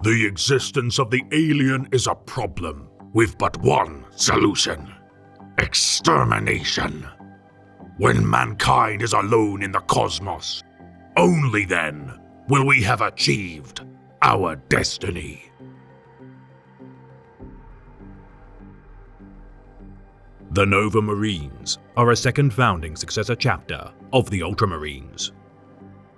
The existence of the alien is a problem with but one solution: extermination. When mankind is alone in the cosmos, only then will we have achieved our destiny. The Nova Marines are a second founding successor chapter of the Ultramarines.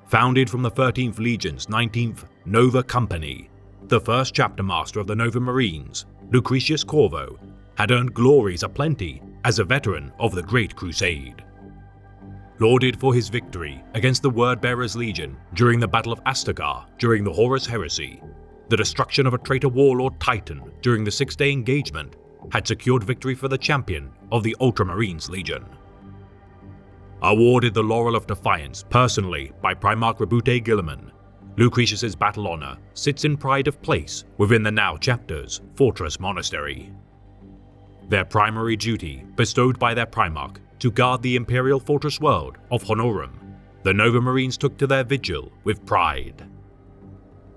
Founded from the 13th Legion's 19th Nova Company, the first chapter master of the Nova Marines, Lucretius Corvo, had earned glories aplenty as a veteran of the Great Crusade. Lauded for his victory against the Wordbearers Legion during the Battle of Astagar during the Horus Heresy, the destruction of a traitor warlord Titan during the Six-Day Engagement had secured victory for the champion of the Ultramarines Legion. Awarded the Laurel of Defiance personally by Primarch Rabute Guilliman, Lucretius's battle honor sits in pride of place within the now chapter's Fortress Monastery. Their primary duty bestowed by their Primarch to guard the Imperial Fortress world of Honorum, the Nova Marines took to their vigil with pride.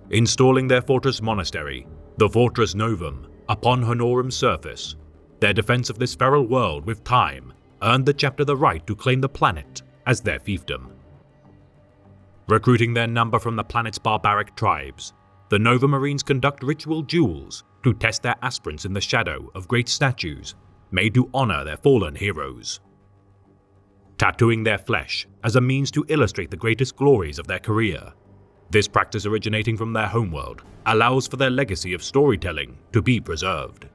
Installing their Fortress Monastery, the Fortress Novum, upon Honorum's surface, their defense of this feral world with time earned the chapter the right to claim the planet as their fiefdom. Recruiting their number from the planet's barbaric tribes, the Nova Marines conduct ritual duels to test their aspirants in the shadow of great statues made to honor their fallen heroes. Tattooing their flesh as a means to illustrate the greatest glories of their career, this practice originating from their homeworld allows for their legacy of storytelling to be preserved.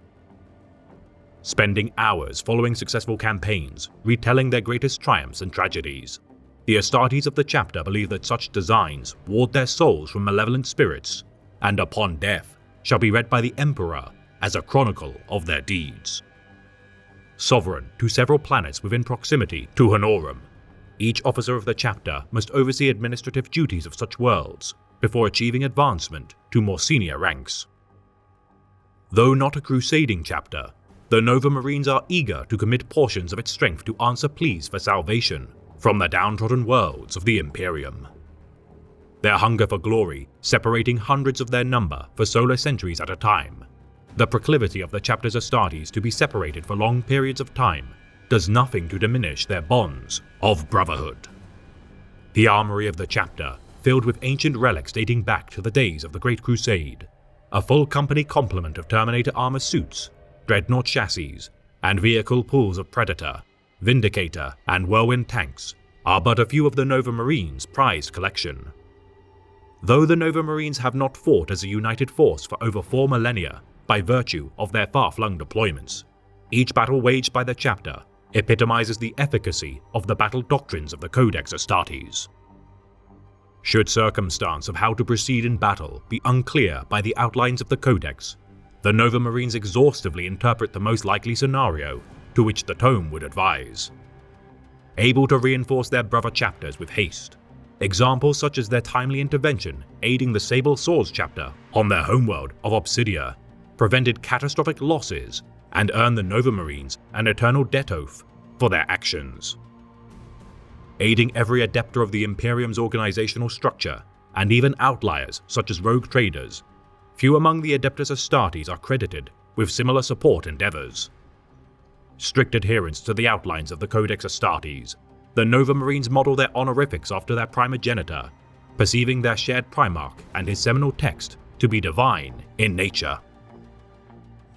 Spending hours following successful campaigns, retelling their greatest triumphs and tragedies, the Astartes of the chapter believe that such designs ward their souls from malevolent spirits, and upon death shall be read by the Emperor as a chronicle of their deeds. Sovereign to several planets within proximity to Honorum, each officer of the chapter must oversee administrative duties of such worlds before achieving advancement to more senior ranks. Though not a crusading chapter, the Nova Marines are eager to commit portions of its strength to answer pleas for salvation from the downtrodden worlds of the Imperium. Their hunger for glory separating hundreds of their number for solar centuries at a time, the proclivity of the chapter's Astartes to be separated for long periods of time does nothing to diminish their bonds of brotherhood. The armory of the chapter, filled with ancient relics dating back to the days of the Great Crusade, a full company complement of Terminator armor suits, Dreadnought chassis, and vehicle pools of Predator, Vindicator, and Whirlwind tanks are but a few of the Nova Marines' prized collection. Though the Nova Marines have not fought as a united force for over 4 millennia by virtue of their far-flung deployments, each battle waged by the chapter epitomizes the efficacy of the battle doctrines of the Codex Astartes. Should circumstance of how to proceed in battle be unclear by the outlines of the Codex, the Nova Marines exhaustively interpret the most likely scenario to which the tome would advise. Able to reinforce their brother chapters with haste, examples such as their timely intervention aiding the Sable Swords chapter on their homeworld of Obsidia prevented catastrophic losses and earned the Nova Marines an eternal debt oath for their actions. Aiding every adepter of the Imperium's organizational structure, and even outliers such as rogue traders, few among the Adeptus Astartes are credited with similar support endeavors. Strict adherence to the outlines of the Codex Astartes, the Nova Marines model their honorifics after their primogenitor, perceiving their shared Primarch and his seminal text to be divine in nature.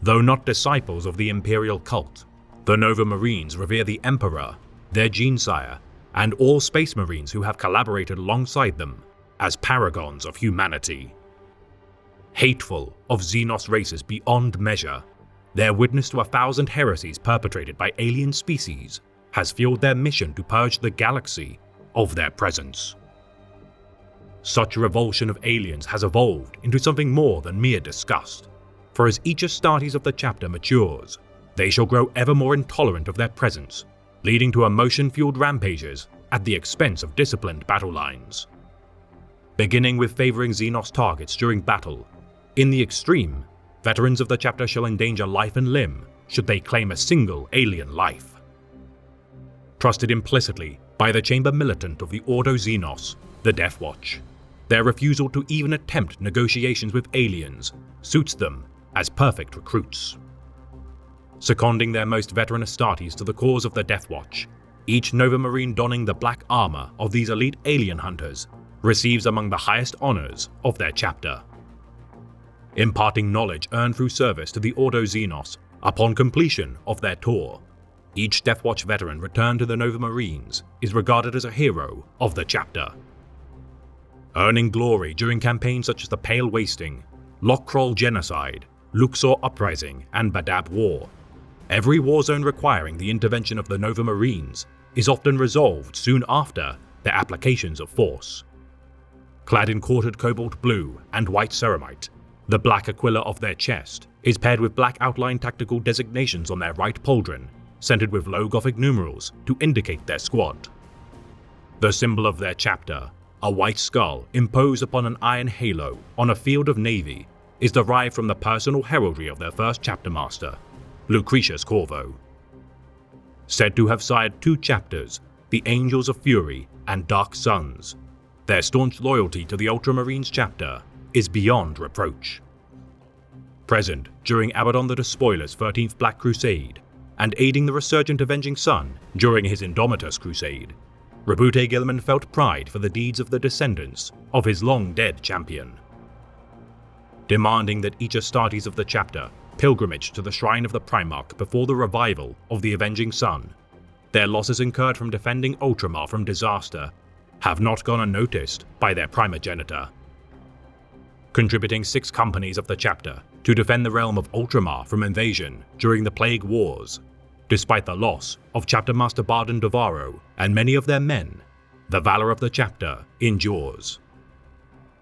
Though not disciples of the Imperial cult, the Nova Marines revere the Emperor, their Genesire, and all Space Marines who have collaborated alongside them as paragons of humanity. Hateful of Xenos races beyond measure, their witness to 1,000 heresies perpetrated by alien species has fueled their mission to purge the galaxy of their presence. Such revulsion of aliens has evolved into something more than mere disgust, for as each Astartes of the chapter matures, they shall grow ever more intolerant of their presence, leading to emotion-fueled rampages at the expense of disciplined battle lines. Beginning with favoring Xenos targets during battle, in the extreme, veterans of the chapter shall endanger life and limb should they claim a single alien life. Trusted implicitly by the Chamber Militant of the Ordo Xenos, the Death Watch, Their refusal to even attempt negotiations with aliens suits them as perfect recruits. Seconding their most veteran Astartes to the cause of the Death Watch, each Nova Marine donning the black armor of these elite alien hunters receives among the highest honors of their chapter. Imparting knowledge earned through service to the Ordo Xenos upon completion of their tour, each Death Watch veteran returned to the Nova Marines is regarded as a hero of the chapter. Earning glory during campaigns such as the Pale Wasting, Lokkrol Genocide, Luxor Uprising, and Badab War, every war zone requiring the intervention of the Nova Marines is often resolved soon after their applications of force. Clad in quartered cobalt blue and white ceramite, the black aquila of their chest is paired with black outline tactical designations on their right pauldron, centered with low Gothic numerals to indicate their squad. The symbol of their chapter, a white skull imposed upon an iron halo on a field of navy, is derived from the personal heraldry of their first chapter master, Lucretius Corvo. Said to have sired 2 chapters, the Angels of Fury and Dark Suns, their staunch loyalty to the Ultramarines chapter is beyond reproach. Present during Abaddon the Despoiler's 13th Black Crusade, and aiding the resurgent Avenging Sun during his Indomitus Crusade, Roboute Guilliman felt pride for the deeds of the descendants of his long-dead champion. Demanding that each Astartes of the chapter pilgrimage to the shrine of the Primarch before the revival of the Avenging Sun, their losses incurred from defending Ultramar from disaster have not gone unnoticed by their primogenitor. Contributing 6 companies of the chapter to defend the realm of Ultramar from invasion during the Plague Wars, despite the loss of Chapter Master Barden Devaro and many of their men, the valor of the chapter endures.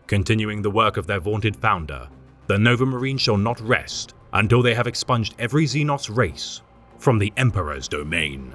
Continuing the work of their vaunted founder, the Nova Marines shall not rest until they have expunged every Xenos race from the Emperor's domain.